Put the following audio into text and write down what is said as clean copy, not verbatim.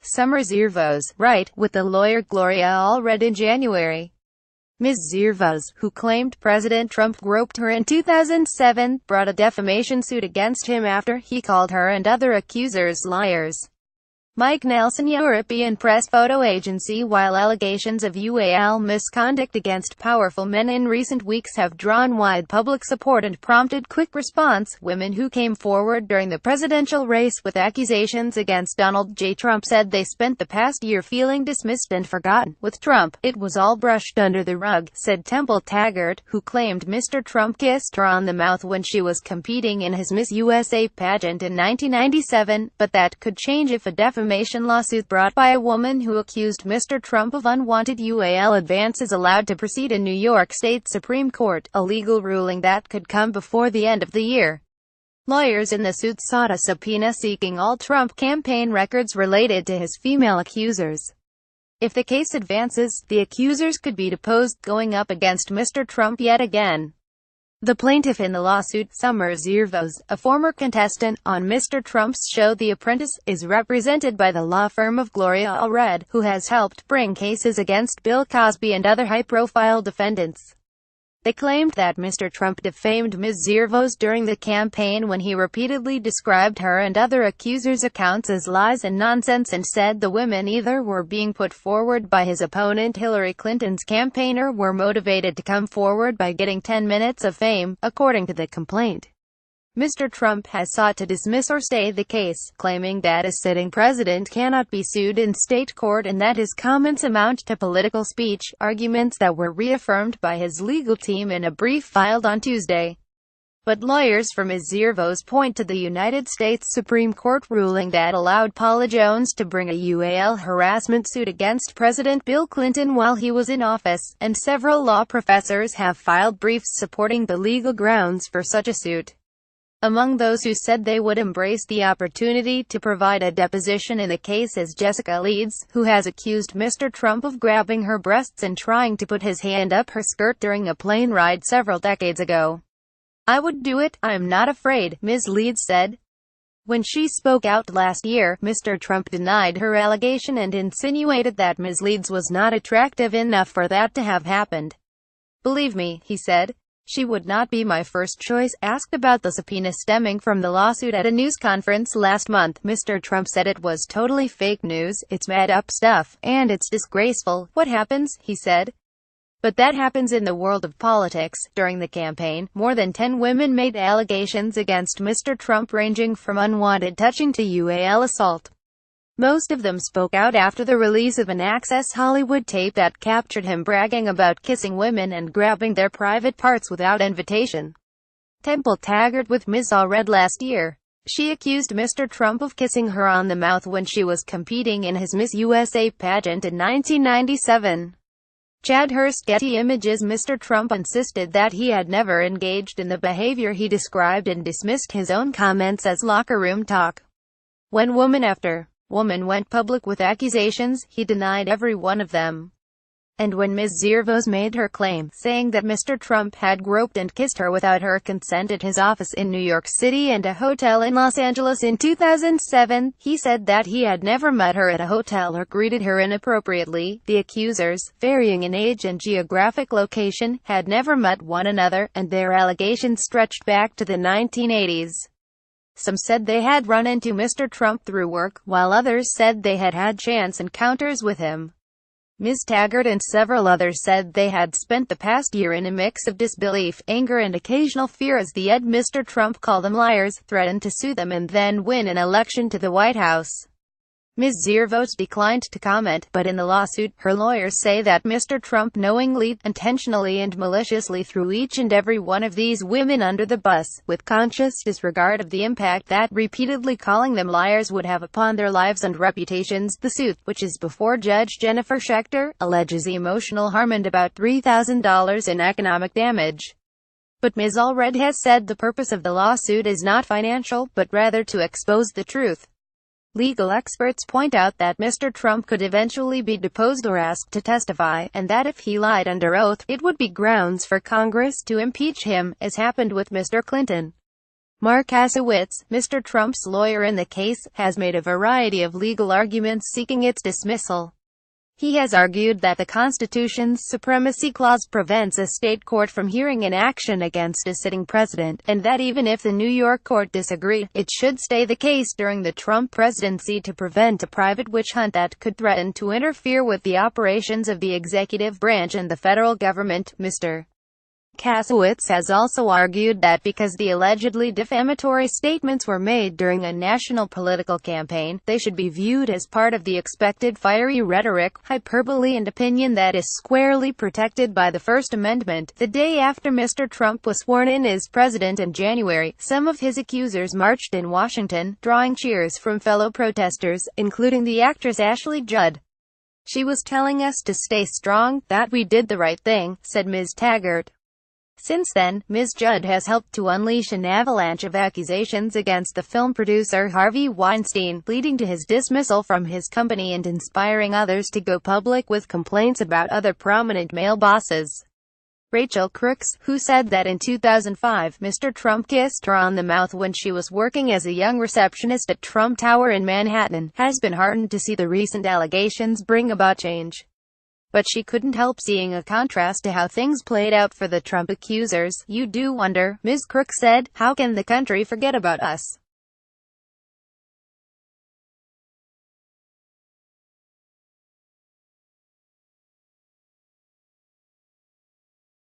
summer. Zervos, right, with the lawyer Gloria Allred in January. Ms. Zervos, who claimed President Trump groped her in 2007, brought a defamation suit against him after he called her and other accusers liars. Mike Nelson, European press photo agency. While allegations of UAL misconduct against powerful men in recent weeks have drawn wide public support and prompted quick response, women who came forward during the presidential race with accusations against Donald J. Trump said they spent the past year feeling dismissed and forgotten. With Trump, it was all brushed under the rug, said Temple Taggart, who claimed Mr. Trump kissed her on the mouth when she was competing in his Miss USA pageant in 1997, but that could change if a defamation lawsuit brought by a woman who accused Mr. Trump of unwanted UAL advance is allowed to proceed in New York State Supreme Court, a legal ruling that could come before the end of the year. Lawyers in the suit sought a subpoena seeking all Trump campaign records related to his female accusers. If the case advances, the accusers could be deposed, going up against Mr. Trump yet again. The plaintiff in the lawsuit, Summer Zervos, a former contestant on Mr. Trump's show The Apprentice, is represented by the law firm of Gloria Allred, who has helped bring cases against Bill Cosby and other high-profile defendants. They claimed that Mr. Trump defamed Ms. Zervos during the campaign when he repeatedly described her and other accusers' accounts as lies and nonsense, and said the women either were being put forward by his opponent Hillary Clinton's campaign or were motivated to come forward by getting 10 minutes of fame, according to the complaint. Mr. Trump has sought to dismiss or stay the case, claiming that a sitting president cannot be sued in state court and that his comments amount to political speech, arguments that were reaffirmed by his legal team in a brief filed on Tuesday. But lawyers for Ms. Zervos point to the United States Supreme Court ruling that allowed Paula Jones to bring a UAL harassment suit against President Bill Clinton while he was in office, and several law professors have filed briefs supporting the legal grounds for such a suit. Among those who said they would embrace the opportunity to provide a deposition in the case is Jessica Leeds, who has accused Mr. Trump of grabbing her breasts and trying to put his hand up her skirt during a plane ride several decades ago. "I would do it, I'm not afraid," Ms. Leeds said. When she spoke out last year, Mr. Trump denied her allegation and insinuated that Ms. Leeds was not attractive enough for that to have happened. "Believe me," he said, "she would not be my first choice." Asked about the subpoena stemming from the lawsuit at a news conference last month, Mr. Trump said it was totally fake news, it's made-up stuff, and it's disgraceful. "What happens," he said. "But that happens in the world of politics." During the campaign, more than 10 women made allegations against Mr. Trump, ranging from unwanted touching to UAL assault. Most of them spoke out after the release of an Access Hollywood tape that captured him bragging about kissing women and grabbing their private parts without invitation. Temple Taggart with Ms. Allred last year. She accused Mr. Trump of kissing her on the mouth when she was competing in his Miss USA pageant in 1997. Chad Hurst, Getty Images. Mr. Trump insisted that he had never engaged in the behavior he described and dismissed his own comments as locker room talk. When woman after woman went public with accusations, he denied every one of them. And when Ms. Zervos made her claim, saying that Mr. Trump had groped and kissed her without her consent at his office in New York City and a hotel in Los Angeles in 2007, he said that he had never met her at a hotel or greeted her inappropriately. The accusers, varying in age and geographic location, had never met one another, and their allegations stretched back to the 1980s. Some said they had run into Mr. Trump through work, while others said they had had chance encounters with him. Ms. Taggart and several others said they had spent the past year in a mix of disbelief, anger and occasional fear as Mr. Trump called them liars, threatened to sue them and then win an election to the White House. Ms. Zervos declined to comment, but in the lawsuit, her lawyers say that Mr. Trump knowingly, intentionally and maliciously threw each and every one of these women under the bus, with conscious disregard of the impact that repeatedly calling them liars would have upon their lives and reputations. The suit, which is before Judge Jennifer Schechter, alleges emotional harm and about $3,000 in economic damage. But Ms. Allred has said the purpose of the lawsuit is not financial, but rather to expose the truth. Legal experts point out that Mr. Trump could eventually be deposed or asked to testify, and that if he lied under oath, it would be grounds for Congress to impeach him, as happened with Mr. Clinton. Mark Kasowitz, Mr. Trump's lawyer in the case, has made a variety of legal arguments seeking its dismissal. He has argued that the Constitution's Supremacy Clause prevents a state court from hearing an action against a sitting president, and that even if the New York court disagreed, it should stay the case during the Trump presidency to prevent a private witch hunt that could threaten to interfere with the operations of the executive branch and the federal government. Mr. Kasowitz has also argued that because the allegedly defamatory statements were made during a national political campaign, they should be viewed as part of the expected fiery rhetoric, hyperbole and opinion that is squarely protected by the First Amendment. The day after Mr. Trump was sworn in as president in January, some of his accusers marched in Washington, drawing cheers from fellow protesters, including the actress Ashley Judd. "She was telling us to stay strong, that we did the right thing," said Ms. Taggart. Since then, Ms. Judd has helped to unleash an avalanche of accusations against the film producer Harvey Weinstein, leading to his dismissal from his company and inspiring others to go public with complaints about other prominent male bosses. Rachel Crooks, who said that in 2005, Mr. Trump kissed her on the mouth when she was working as a young receptionist at Trump Tower in Manhattan, has been heartened to see the recent allegations bring about change. But she couldn't help seeing a contrast to how things played out for the Trump accusers. "You do wonder," Ms. Crooks said, "how can the country forget about us?